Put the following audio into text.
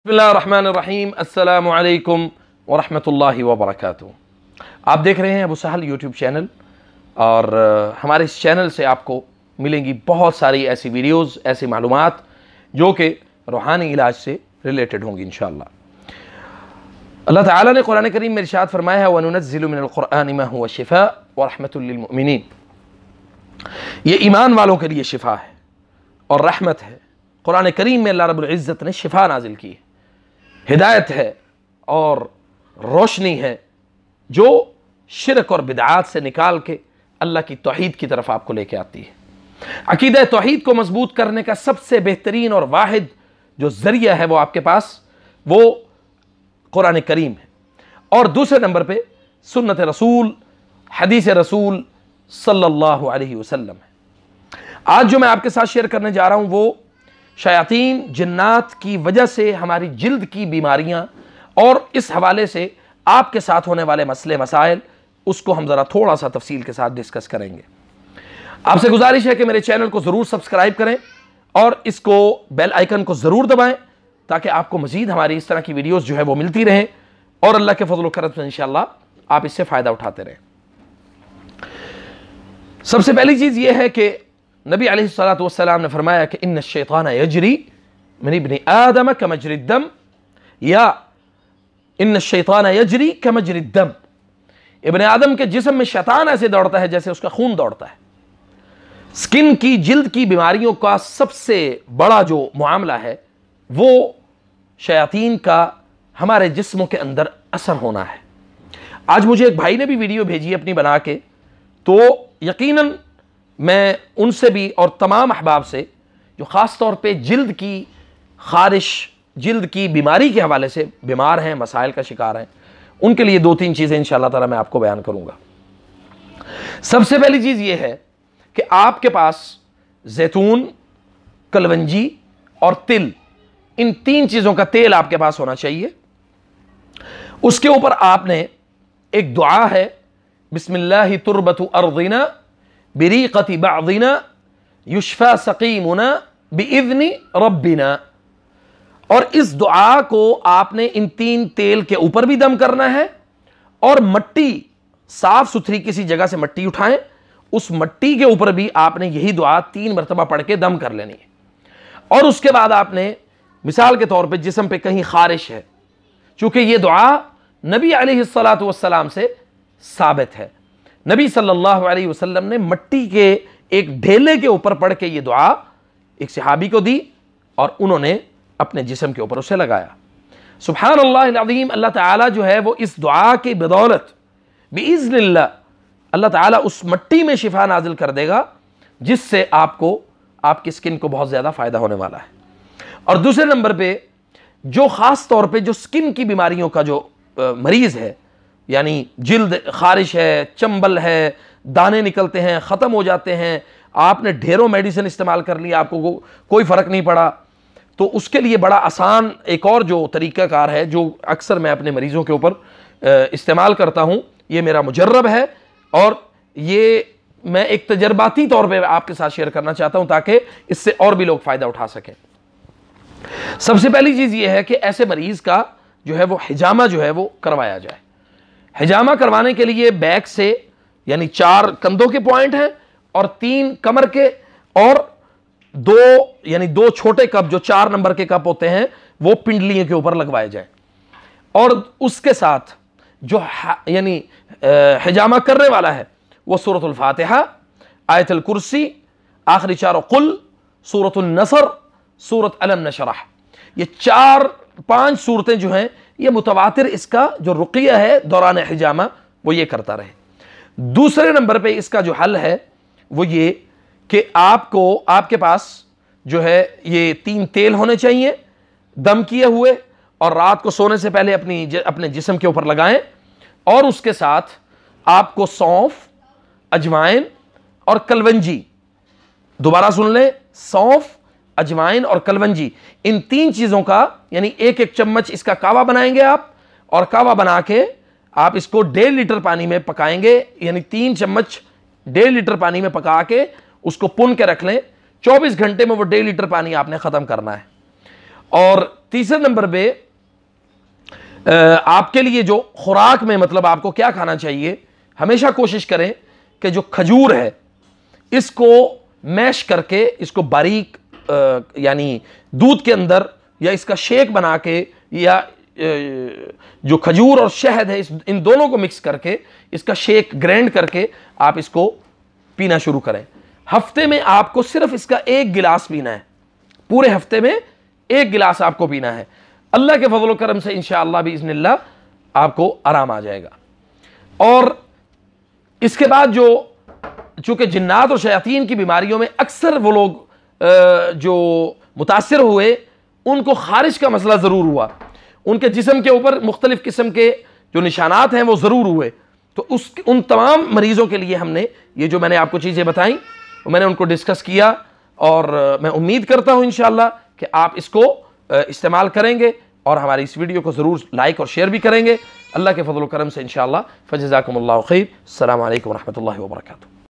बिस्मिल्लाहिर्रहमानिर्रहीम अस्सलामु अलैकुम वरहमतुल्लाहि वबरकातुहू। आप देख रहे हैं अबू सहल यूट्यूब चैनल और हमारे इस चैनल से आपको मिलेंगी बहुत सारी ऐसी वीडियोस, ऐसी मालूमात जो कि रूहानी इलाज से रिलेटेड होंगी इंशाअल्लाह। अल्लाह ताला ने कुरान करीम में इरशाद फरमाया है वनुनज़्ज़िलु मिनल क़ुरआनि मा हुवा शिफ़ा व रहमतुल लिल मुमिनीन। ये ईमान वालों के लिए शिफा है और रहमत है। कुरान करीम में अल्लाह रब्बुल इज़्ज़त ने शिफा नाजिल की है, हिदायत है और रोशनी है जो शिरक और बिदआत से निकाल के अल्लाह की तौहीद की तरफ आपको लेके आती है। अकीदा तौहीद को मजबूत करने का सबसे बेहतरीन और वाहिद जो जरिया है वो आपके पास वो कुरान करीम है और दूसरे नंबर पे सुन्नत रसूल, हदीस रसूल सल्लल्लाहु अलैहि वसल्लम है। आज जो मैं आपके साथ शेयर करने जा रहा हूँ वो शयातीन जिन्नात की वजह से हमारी जिल्द की बीमारियां और इस हवाले से आपके साथ होने वाले मसले मसाइल, उसको हम ज़रा थोड़ा सा तफसील के साथ डिस्कस करेंगे। आपसे गुजारिश है कि मेरे चैनल को ज़रूर सब्सक्राइब करें और इसको बेल आइकन को ज़रूर दबाएं ताकि आपको मज़ीद हमारी इस तरह की वीडियोस जो है वो मिलती रहें और अल्लाह के फजल करम से इंशाअल्लाह आप इससे फ़ायदा उठाते रहें। सबसे पहली चीज़ ये है कि नबी अलैहिस्सलातु वस्सलाम ने फरमाया कि इन्न शैतान यजरी मिन इब्नि आदम कमजरी दम, या इन्न शैतान यजरी कमजरी दम, इब्न आदम के जिस्म में शैतान ऐसे दौड़ता है जैसे उसका खून दौड़ता है। स्किन की, जिल्द की बीमारियों का सबसे बड़ा जो मामला है वो शयातीन का हमारे जिस्मों के अंदर असर होना है। आज मुझे एक भाई ने भी वीडियो भेजी अपनी बना के, तो यकीनन मैं उनसे भी और तमाम अहबाब से जो ख़ास तौर पे जिल्द की ख़ारिश, जिल्द की बीमारी के हवाले से बीमार हैं, मसाइल का शिकार हैं, उनके लिए दो तीन चीज़ें इंशाअल्लाह ताला मैं आपको बयान करूँगा। सबसे पहली चीज़ ये है कि आपके पास जैतून, कलवंजी और तिल, इन तीन चीज़ों का तेल आपके पास होना चाहिए। उसके ऊपर आपने एक दुआ है, बिस्मिल्लाहि तुरबतु अर्दिना बिरीक़ति बअदिना युश्फा सकीमुना बिइज़्नि रब्बिना, और इस दुआ को आपने इन तीन तेल के ऊपर भी दम करना है और मट्टी, साफ सुथरी किसी जगह से मट्टी उठाएं, उस मट्टी के ऊपर भी आपने यही दुआ 3 मरतबा पढ़ के दम कर लेनी है। और उसके बाद आपने मिसाल के तौर पे जिस्म पे कहीं खारिश है, चूंकि ये दुआ नबी अलैहिस्सलातु वस्सलाम से साबित है, नबी सल्लल्लाहु अलैहि वसल्लम ने मट्टी के एक ढेले के ऊपर पढ़ के ये दुआ एक सहाबी को दी और उन्होंने अपने जिस्म के ऊपर उसे लगाया। सुभान अल्लाह अज़ीम, अल्लाह ताला जो है वो इस दुआ की बदौलत बिइज़्निल्लाह अल्लाह ताला उस मट्टी में शिफा नाजिल कर देगा जिससे आपको, आपकी स्किन को बहुत ज़्यादा फ़ायदा होने वाला है। और दूसरे नंबर पे जो ख़ास तौर पे जो स्किन की बीमारियों का जो मरीज़ है, यानी जिल्द खारिश है, चंबल है, दाने निकलते हैं, ख़त्म हो जाते हैं, आपने ढेरों मेडिसिन इस्तेमाल कर लिया, आपको कोई फ़र्क नहीं पड़ा, तो उसके लिए बड़ा आसान एक और जो तरीक़ाकार है जो अक्सर मैं अपने मरीज़ों के ऊपर इस्तेमाल करता हूँ, ये मेरा मुजर्रब है और ये मैं एक तजर्बाती तौर पे आपके साथ शेयर करना चाहता हूँ ताकि इससे और भी लोग फ़ायदा उठा सकें। सबसे पहली चीज़ ये है कि ऐसे मरीज़ का जो है वो हिजामा जो है वो करवाया जाए। हिजामा करवाने के लिए बैक से यानी 4 कंधों के पॉइंट हैं और 3 कमर के और 2 यानी 2 छोटे कप जो 4 नंबर के कप होते हैं वो पिंडलियों के ऊपर लगवाए जाए। और उसके साथ जो यानी हिजामा करने वाला है वो सूरतुल फातिहा, आयतुल कुर्सी, आखिरी 4 कुल, सूरतुन नसर, सूरत अलम नशरह, ये 4-5 सूरतें जो हैं ये मुतवातिर इसका जो रुक़िया है दौरान हिजामा वो ये करता रहे। दूसरे नंबर पे इसका जो हल है वो ये कि आपको, आपके पास जो है ये 3 तेल होने चाहिए दम किए हुए और रात को सोने से पहले अपने जिस्म के ऊपर लगाएं और उसके साथ आपको सौंफ, अजवाइन और कलवंजी, दोबारा सुन लें, सौंफ, अजवाइन और कलवंजी, इन 3 चीज़ों का यानी 1-1 चम्मच इसका कावा बनाएंगे आप, और कावा बना के आप इसको 1.5 लीटर पानी में पकाएंगे, यानी 3 चम्मच 1.5 लीटर पानी में पका के उसको पुन के रख लें। 24 घंटे में वो 1.5 लीटर पानी आपने ख़त्म करना है। और तीसरे नंबर पे आपके लिए जो खुराक में मतलब आपको क्या खाना चाहिए, हमेशा कोशिश करें कि जो खजूर है इसको मैश करके, इसको बारीक यानी दूध के अंदर या इसका शेक बना के, या जो खजूर और शहद है इन दोनों को मिक्स करके इसका शेक ग्राइंड करके आप इसको पीना शुरू करें। हफ्ते में आपको सिर्फ इसका 1 गिलास पीना है, पूरे हफ्ते में 1 गिलास आपको पीना है। अल्लाह के फजल करम से इंशाअल्लाह बिइज़्निल्लाह आपको आराम आ जाएगा। और इसके बाद जो चूंकि जिन्नात और शयातीन की बीमारियों में अक्सर वो लोग जो मुतासिर हुए उनको खारिज का मसला ज़रूर हुआ, उनके जिस्म के ऊपर मुख्तलिफ किस्म के जो निशानात हैं वो ज़रूर हुए। तो उन तमाम मरीज़ों के लिए हमने ये जो मैंने आपको चीज़ें बताई मैंने उनको डिस्कस किया, और मैं उम्मीद करता हूँ इंशाअल्लाह कि आप इसको इस्तेमाल करेंगे और हमारी इस वीडियो को ज़रूर लाइक और शेयर भी करेंगे। अल्लाह के फजल करम से इंशाअल्लाह। फ़जज़ाकुमुल्लाहु खैर। अस्सलामु अलैकुम व रहमतुल्लाहि व बरकातुहू।